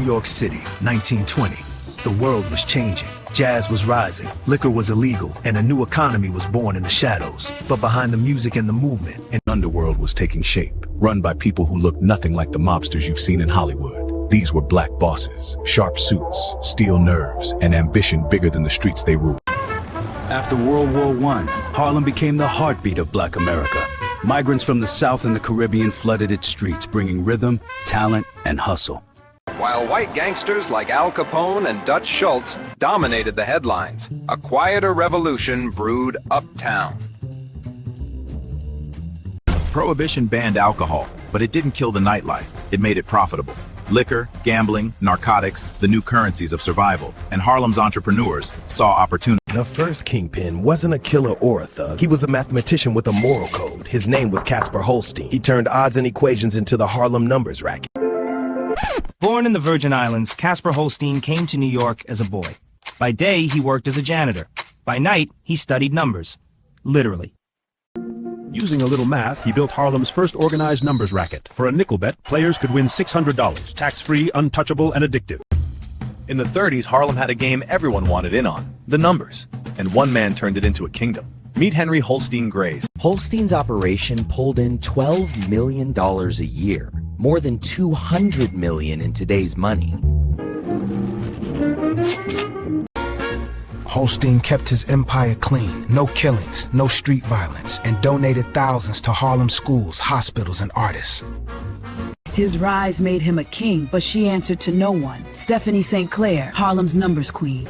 York City, 1920. The world was changing. Jazz was rising, liquor was illegal, and a new economy was born in the shadows. But behind the music and the movement, an underworld was taking shape, run by people who looked nothing like the mobsters you've seen in Hollywood. These were black bosses, sharp suits, steel nerves, and ambition bigger than the streets they ruled. After World War I, Harlem became the heartbeat of Black America. Migrants from the South and the Caribbean flooded its streets, bringing rhythm, talent, and hustle. While white gangsters like Al Capone and Dutch Schultz dominated the headlines, a quieter revolution brewed uptown. Prohibition banned alcohol, but it didn't kill the nightlife. It made it profitable. Liquor, gambling, narcotics, the new currencies of survival, and Harlem's entrepreneurs saw opportunity. The first kingpin wasn't a killer or a thug. He was a mathematician with a moral code. His name was Casper Holstein. He turned odds and equations into the Harlem numbers racket. Born in the Virgin Islands, Casper Holstein came to New York as a boy. By day, he worked as a janitor. By night, he studied numbers. Literally. Using a little math, he built Harlem's first organized numbers racket. For a nickel bet, players could win $600, tax-free, untouchable, and addictive. In the 30s, Harlem had a game everyone wanted in on, the numbers, and one man turned it into a kingdom. Meet Henry Holstein Grays. Holstein's operation pulled in $12 million a year, more than $200 million in today's money. Holstein kept his empire clean, no killings, no street violence, and donated thousands to Harlem schools, hospitals, and artists. His rise made him a king, but she answered to no one. Stephanie St. Clair, Harlem's numbers queen.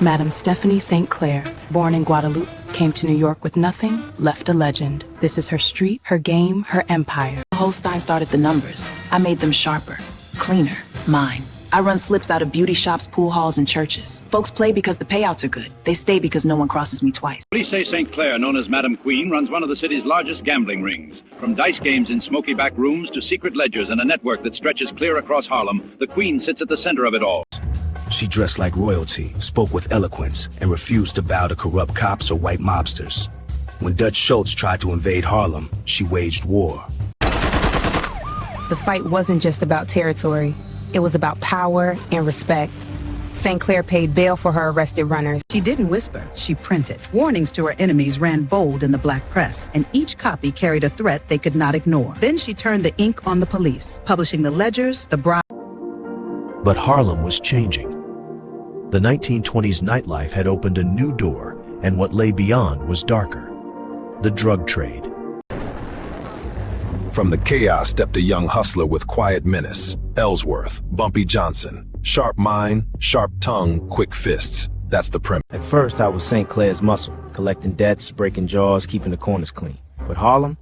Madame Stephanie St. Clair, born in Guadeloupe, came to New York with nothing, left a legend. This is her street, her game, her empire. Holstein started the numbers. I made them sharper, cleaner, mine. I run slips out of beauty shops, pool halls, and churches. Folks play because the payouts are good. They stay because no one crosses me twice. Police say St. Clair, known as Madam Queen, runs one of the city's largest gambling rings. From dice games in smoky back rooms to secret ledgers and a network that stretches clear across Harlem, the Queen sits at the center of it all. She dressed like royalty, spoke with eloquence, and refused to bow to corrupt cops or white mobsters. When Dutch Schultz tried to invade Harlem, she waged war. The fight wasn't just about territory. It was about power and respect. St. Clair paid bail for her arrested runners. She didn't whisper, she printed. Warnings to her enemies ran bold in the black press, and each copy carried a threat they could not ignore. Then she turned the ink on the police, publishing the ledgers, the bribe. But Harlem was changing. The 1920s nightlife had opened a new door, and what lay beyond was darker. The drug trade. From the chaos stepped a young hustler with quiet menace. Ellsworth, Bumpy Johnson. Sharp mind, sharp tongue, quick fists. That's the premise. At first, I was St. Clair's muscle, collecting debts, breaking jaws, keeping the corners clean. But Harlem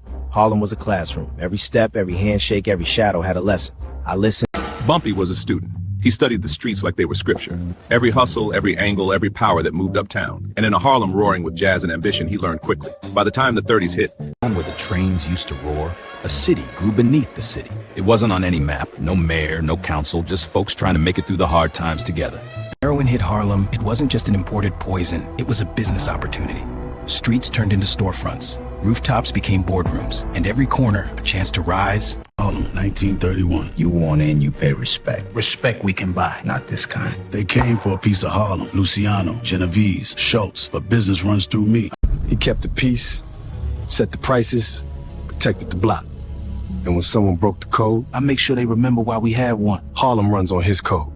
was a classroom. Every step, every handshake, every shadow had a lesson. I listened. Bumpy was a student. He studied the streets like they were scripture. Every hustle, every angle, every power that moved uptown. And in a Harlem roaring with jazz and ambition, he learned quickly. By the time the 30s hit, where the trains used to roar, a city grew beneath the city. It wasn't on any map, no mayor, no council, just folks trying to make it through the hard times together. Heroin hit Harlem. It wasn't just an imported poison, it was a business opportunity. Streets turned into storefronts. Rooftops became boardrooms, and every corner a chance to rise. Harlem, 1931. You want in, you pay respect. Respect we can buy. Not this kind. They came for a piece of Harlem. Luciano, Genovese, Schultz, but business runs through me. He kept the peace, set the prices, protected the block. And when someone broke the code, I make sure they remember why we had one. Harlem runs on his code.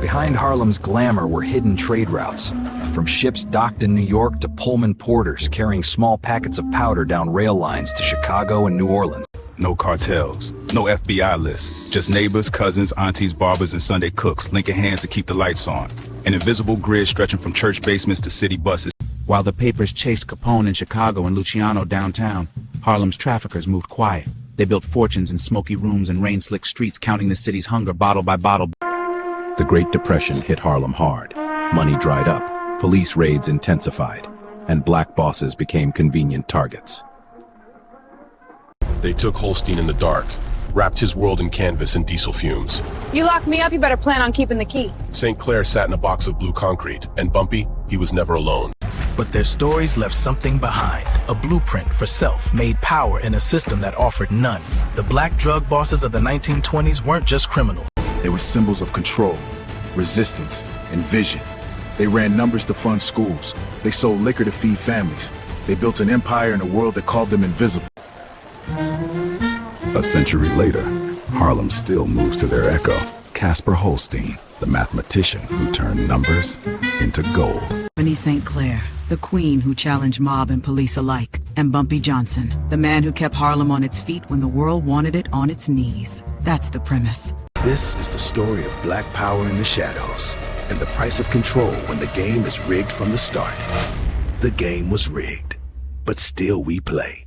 Behind Harlem's glamour were hidden trade routes. From ships docked in New York to Pullman porters carrying small packets of powder down rail lines to Chicago and New Orleans. no cartels, no FBI lists, just neighbors, cousins, aunties, barbers, and Sunday cooks linking hands to keep the lights on. An invisible grid stretching from church basements to city buses. While the papers chased Capone in Chicago and Luciano downtown, Harlem's traffickers moved quiet. They built fortunes in smoky rooms and rain-slick streets, counting the city's hunger bottle by bottle. The Great Depression hit Harlem hard. Money dried up, police raids intensified, and black bosses became convenient targets. They took Holstein in the dark, wrapped his world in canvas and diesel fumes. You lock me up, you better plan on keeping the key. St. Clair sat in a box of blue concrete, and Bumpy, he was never alone. But their stories left something behind, a blueprint for self-made power in a system that offered none. The black drug bosses of the 1920s weren't just criminals. They were symbols of control, resistance, and vision. They ran numbers to fund schools. They sold liquor to feed families. They built an empire in a world that called them invisible. A century later, Harlem still moves to their echo. Casper Holstein, the mathematician who turned numbers into gold. Stephanie St. Clair, the queen who challenged mob and police alike. And Bumpy Johnson, the man who kept Harlem on its feet when the world wanted it on its knees. That's the premise. This is the story of black power in the shadows and the price of control when the game is rigged from the start. The game was rigged, but still we play.